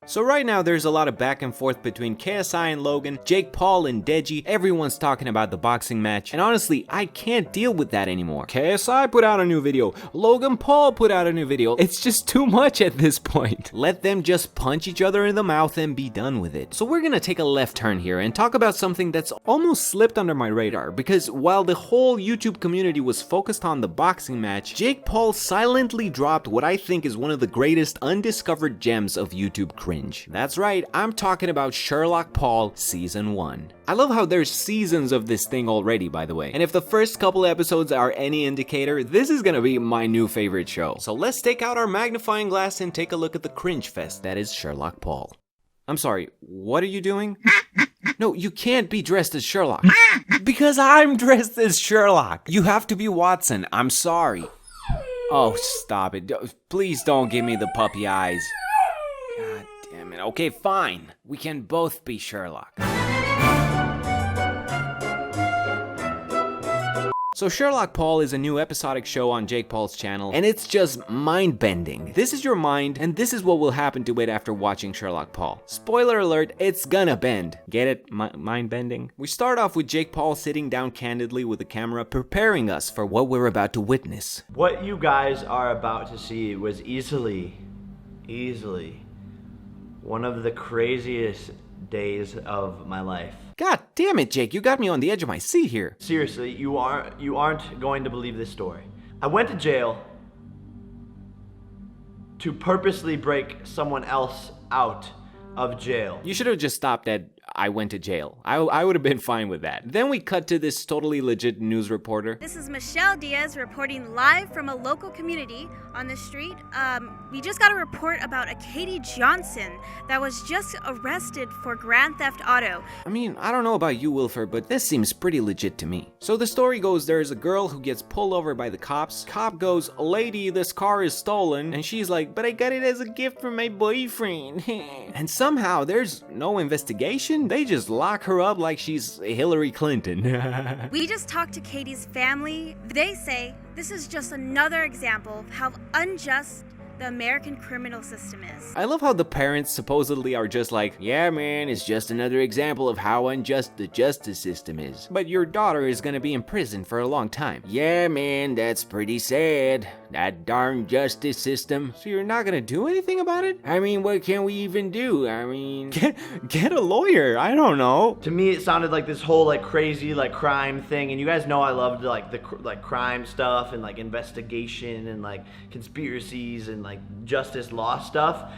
So right now there's a lot of back and forth between KSI and Logan, Jake Paul and Deji, everyone's talking about the boxing match, and honestly, I can't deal with that anymore. KSI put out a new video, Logan Paul put out a new video, it's just too much at this point. Let them just punch each other in the mouth and be done with it. So we're gonna take a left turn here and talk about something that's almost slipped under my radar, because while the whole YouTube community was focused on the boxing match, Jake Paul silently dropped what I think is one of the greatest undiscovered gems of YouTube cringe. That's right, I'm talking about Sherlock Paul Season 1. I love how there's seasons of this thing already, by the way. And if the first couple episodes are any indicator, this is gonna be my new favorite show. So let's take out our magnifying glass and take a look at the cringe fest that is Sherlock Paul. I'm sorry, what are you doing? No, you can't be dressed as Sherlock. Because I'm dressed as Sherlock. You have to be Watson, I'm sorry. Oh, stop it. Please don't give me the puppy eyes. God damn it. Okay, fine. We can both be Sherlock. So Sherlock Paul is a new episodic show on Jake Paul's channel, and it's just mind-bending. This is your mind, and this is what will happen to it after watching Sherlock Paul. Spoiler alert, it's gonna bend. Get it? Mind-bending? We start off with Jake Paul sitting down candidly with the camera, preparing us for what we're about to witness. What you guys are about to see was easily one of the craziest days of my life. God damn it, Jake, you got me on the edge of my seat here. Seriously, you aren't going to believe this story. I went to jail to purposely break someone else out of jail. You should have just stopped at I went to jail. I would have been fine with that. Then we cut to this totally legit news reporter. This is Michelle Diaz reporting live from a local community on the street. We just got a report about a Katie Johnson that was just arrested for grand theft auto. I mean, I don't know about you, Wilfur, but this seems pretty legit to me. So the story goes, there's a girl who gets pulled over by the cops. Cop goes, lady, this car is stolen. And she's like, but I got it as a gift from my boyfriend. And somehow there's no investigation. They just lock her up like she's Hillary Clinton. We just talked to Katie's family. They say this is just another example of how unjust the American criminal system is. I love how the parents supposedly are just like, yeah man, it's just another example of how unjust the justice system is. But your daughter is gonna be in prison for a long time. Yeah man, that's pretty sad. That darn justice system. So you're not gonna do anything about it? I mean, what can we even do? I mean, get a lawyer, I don't know. To me, it sounded like this whole like crazy like crime thing, and you guys know I loved like the crime stuff and like investigation and like conspiracies and like justice law stuff.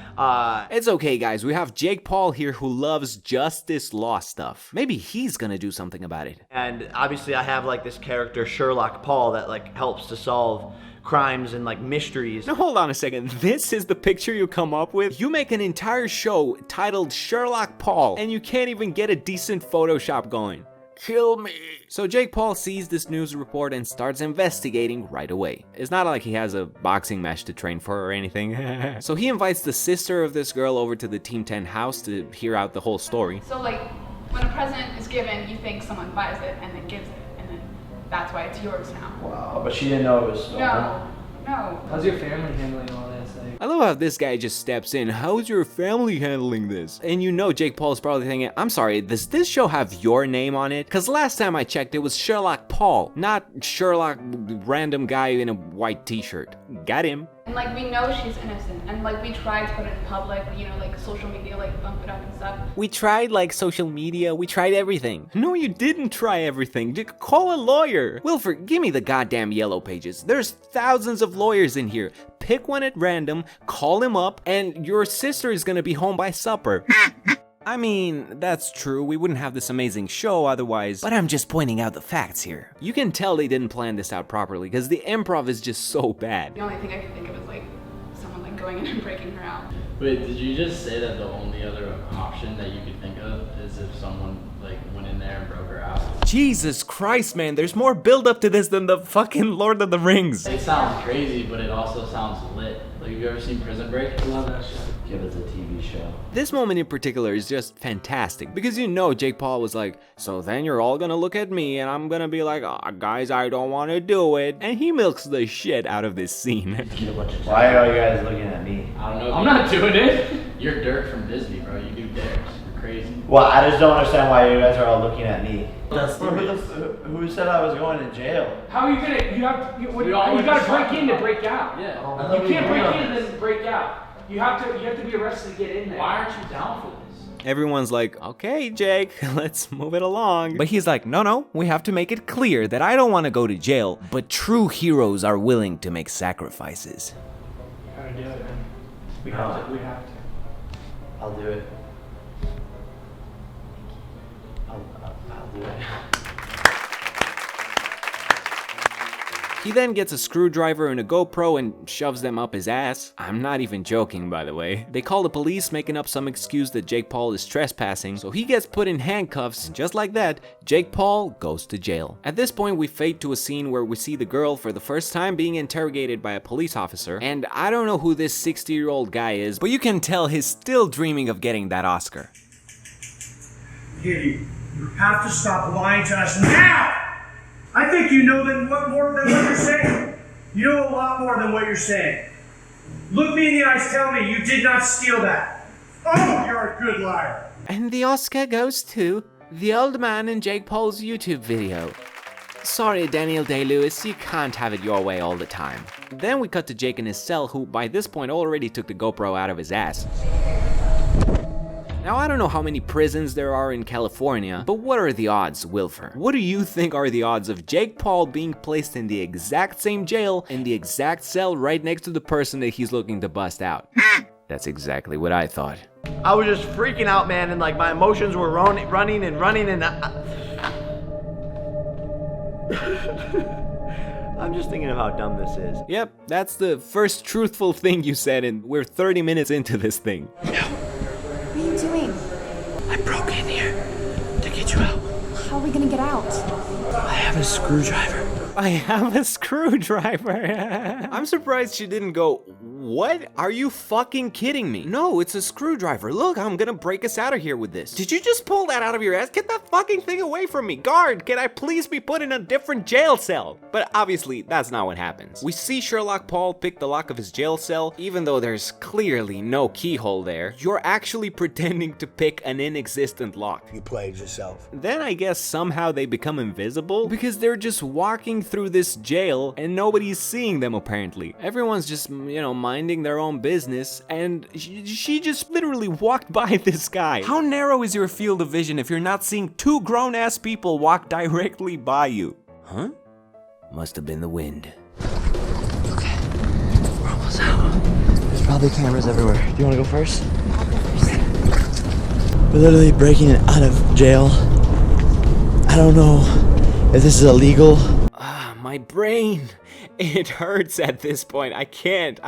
It's okay guys, we have Jake Paul here who loves justice law stuff. Maybe he's gonna do something about it. And obviously I have like this character Sherlock Paul that like helps to solve crimes and like mysteries. Now hold on a second, this is the picture you come up with? You make an entire show titled Sherlock Paul and you can't even get a decent Photoshop going. Kill me. So Jake Paul sees this news report and starts investigating right away. It's not like he has a boxing match to train for or anything. So he invites the sister of this girl over to the Team 10 house to hear out the whole story. So like, when a present is given, you think someone buys it and then gives it, and then that's why it's yours now. Wow, but she didn't know it was stolen. No. How's your family handling all this? Like, I love how this guy just steps in. How's your family handling this? And you know Jake Paul is probably thinking, I'm sorry, does this show have your name on it? Because last time I checked, it was Sherlock Paul, not Sherlock random guy in a white t-shirt. Got him. And like, we know she's innocent, and like, we tried to put it in public, you know, like social media, like bump it up and stuff. We tried like social media, we tried everything. No, you didn't try everything. Call a lawyer. Wilfur, give me the goddamn yellow pages. There's thousands of lawyers in here. Pick one at random, call him up, and your sister is gonna be home by supper. I mean, that's true, we wouldn't have this amazing show otherwise, but I'm just pointing out the facts here. You can tell they didn't plan this out properly, because the improv is just so bad. The only thing I could think of is like, someone like going in and breaking her out. Wait, did you just say that the only other option that you could think of is if someone like went in there and broke her out? Jesus Christ, man, there's more build up to this than the fucking Lord of the Rings. It sounds crazy, but it also sounds lit. Like, have you ever seen Prison Break? I love that shit. Give it a TV show. This moment in particular is just fantastic because you know Jake Paul was like, so then you're all gonna look at me and I'm gonna be like, oh, guys, I don't want to do it. And he milks the shit out of this scene. Why are you guys looking at me? I don't know. I'm not doing it. You're Dirk from Disney, bro. You do dares. You're crazy. Well, I just don't understand why you guys are all looking at me. That's Who said I was going to jail? How are you gonna? You gotta break in to break out. Yeah. You can't break in and then break out. You have to be arrested to get in there. Why aren't you down for this? Everyone's like, okay, Jake, let's move it along. But he's like, no, we have to make it clear that I don't want to go to jail, but true heroes are willing to make sacrifices. You gotta do it, man. We No. have to. We have to. I'll do it. I'll do it. He then gets a screwdriver and a GoPro and shoves them up his ass. I'm not even joking, by the way. They call the police, making up some excuse that Jake Paul is trespassing, so he gets put in handcuffs, and just like that, Jake Paul goes to jail. At this point, we fade to a scene where we see the girl for the first time being interrogated by a police officer, and I don't know who this 60-year-old guy is, but you can tell he's still dreaming of getting that Oscar. Kitty, you have to stop lying to us now! I think you know more than what you're saying. You know a lot more than what you're saying. Look me in the eyes, tell me you did not steal that. Oh, you're a good liar. And the Oscar goes to the old man in Jake Paul's YouTube video. Sorry, Daniel Day-Lewis, you can't have it your way all the time. Then we cut to Jake in his cell, who by this point already took the GoPro out of his ass. Now, I don't know how many prisons there are in California, but what are the odds, Wilfur? What do you think are the odds of Jake Paul being placed in the exact same jail, in the exact cell right next to the person that he's looking to bust out? That's exactly what I thought. I was just freaking out, man, and like my emotions were running and I'm just thinking of how dumb this is. Yep, that's the first truthful thing you said, and we're 30 minutes into this thing. What are you doing? I broke in here to get you out. How are we gonna get out? I have a screwdriver. I have a screwdriver. I'm surprised she didn't go, what? Are you fucking kidding me? No, it's a screwdriver. Look, I'm gonna break us out of here with this. Did you just pull that out of your ass? Get that fucking thing away from me. Guard, can I please be put in a different jail cell? But obviously, that's not what happens. We see Sherlock Paul pick the lock of his jail cell, even though there's clearly no keyhole there. You're actually pretending to pick an inexistent lock. You played yourself. Then I guess somehow they become invisible because they're just walking through this jail and nobody's seeing them apparently. Everyone's just, minding their own business, and she just literally walked by this guy. How narrow is your field of vision if you're not seeing two grown-ass people walk directly by you? Huh? Must have been the wind. Okay, we're almost out. There's probably cameras everywhere. Do you want to go first? I'll go first. We're literally breaking it out of jail. I don't know if this is illegal. My brain, it hurts at this point. I can't.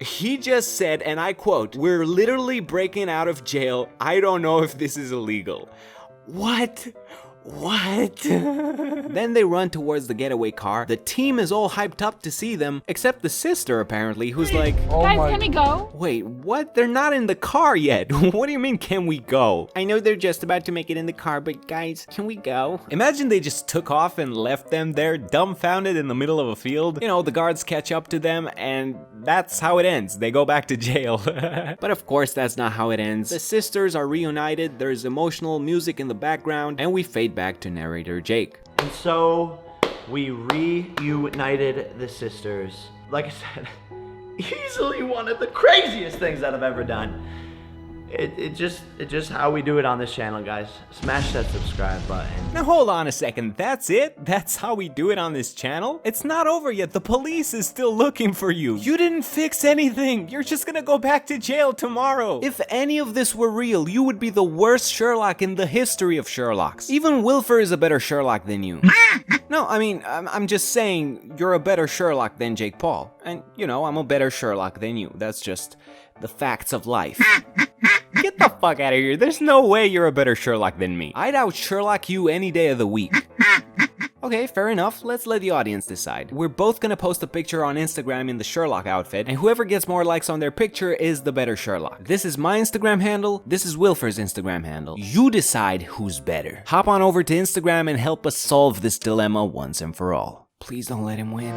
He just said, and I quote, "We're literally breaking out of jail. I don't know if this is illegal." What? Then they run towards the getaway car. The team is all hyped up to see them, except the sister apparently, who's like, Guys, can we go? wait, what? They're not in the car yet. What do you mean, can we go? I know they're just about to make it in the car, but guys, can we go? Imagine they just took off and left them there dumbfounded in the middle of a field. The guards catch up to them, and that's how it ends. They go back to jail. But of course, that's not how it ends. The sisters are reunited, there's emotional music in the background, and we fade back to narrator Jake. And so we reunited the sisters. Like I said, easily one of the craziest things that I've ever done. It's just how we do it on this channel, guys. Smash that subscribe button. Now hold on a second, that's it? That's how we do it on this channel? It's not over yet, the police is still looking for you. You didn't fix anything, you're just gonna go back to jail tomorrow. If any of this were real, you would be the worst Sherlock in the history of Sherlocks. Even Wilfur is a better Sherlock than you. No, I mean, I'm just saying you're a better Sherlock than Jake Paul. And, I'm a better Sherlock than you. That's just the facts of life. Get the fuck out of here. There's no way you're a better Sherlock than me. I'd out Sherlock you any day of the week. Okay, fair enough. Let's let the audience decide. We're both gonna post a picture on Instagram in the Sherlock outfit, and whoever gets more likes on their picture is the better Sherlock. This is my Instagram handle. This is Wilfur's Instagram handle. You decide who's better. Hop on over to Instagram and help us solve this dilemma once and for all. Please don't let him win.